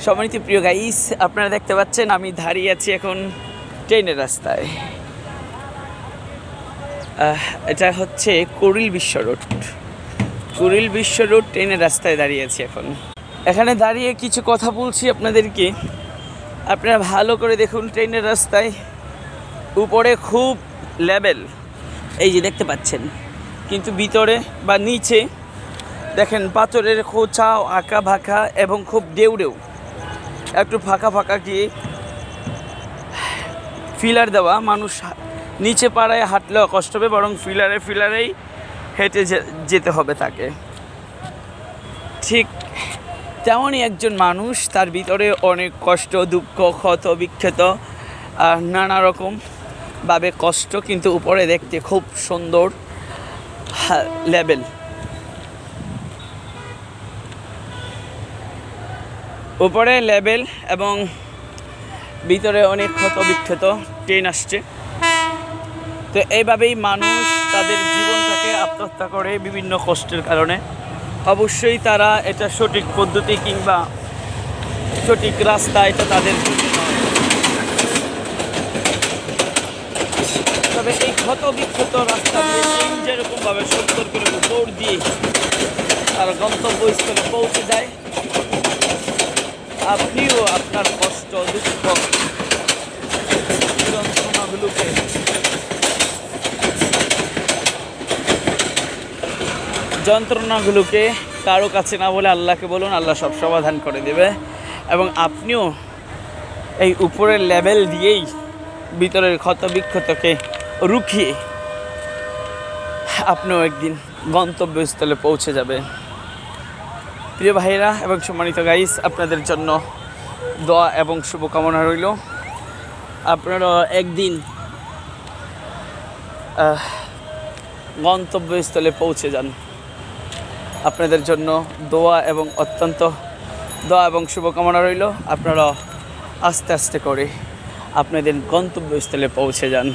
সম্মানিত প্রিয় গাইস, আপনারা দেখতে পাচ্ছেন আমি দাঁড়িয়ে আছি এখন ট্রেনের রাস্তায়। এটা হচ্ছে কুড়িল বিশ্ব রোড। কুড়িল বিশ্ব রোড ট্রেনের রাস্তায় দাঁড়িয়ে আছি এখন। এখানে দাঁড়িয়ে কিছু কথা বলছি আপনাদেরকে, আপনারা ভালো করে দেখুন। ট্রেনের রাস্তায় উপরে খুব লেভেল, এই যে দেখতে পাচ্ছেন, কিন্তু ভিতরে বা নিচে দেখেন পাথরের খোঁচা, আঁকা ভাঁকা এবং খুব ডেউ ডেউ, একটু ফাঁকা ফাঁকা গিয়ে ফিলার দেওয়া। মানুষ নিচে পাড়ায় হাঁটলেও কষ্ট হবে, বরং ফিলারেই হেঁটে যেতে হবে তাকে। ঠিক তেমনই একজন মানুষ, তার ভিতরে অনেক কষ্ট, দুঃখ, ক্ষত বিক্ষত, নানা রকমভাবে কষ্ট, কিন্তু উপরে দেখতে খুব সুন্দর লেভেল। উপরে লেভেল এবং ভিতরে অনেক ক্ষত বিক্ষত ট্রেন আসছে। তো এইভাবেই মানুষ তাদের জীবনটাকে আত্মহত্যা করে বিভিন্ন কষ্টের কারণে। অবশ্যই তারা এটা সঠিক পদ্ধতি কিংবা সঠিক রাস্তা এটা তাদের নয়। তবে এই ক্ষত বিক্ষত রাস্তা দিয়ে ট্রেন যেরকমভাবে সুন্দর করে দৌড় দিয়ে তার গন্তব্যস্থলে পৌঁছে যায়, আপনিও আপনার কষ্ট, দুঃখ, যন্ত্রণাগুলোকে কারো কাছে না বলে আল্লাহকে বলুন, আল্লাহ সব সমাধান করে দেবে। এবং আপনিও এই উপরের লেভেল দিয়েই ভিতরের ক্ষত বিক্ষতকে রুখিয়ে আপনিও একদিন গন্তব্যস্থলে পৌঁছে যাবে। প্রিয় ভাইয়েরা এবং সম্মানিত গাইস, আপনাদের জন্য দোয়া এবং শুভকামনা রইল। আপনারা একদিন গন্তব্যস্থলে পৌঁছে যান। আপনাদের জন্য দোয়া এবং অত্যন্ত দোয়া এবং শুভকামনা রইল। আপনারা আস্তে আস্তে করে আপনাদের গন্তব্যস্থলে পৌঁছে যান।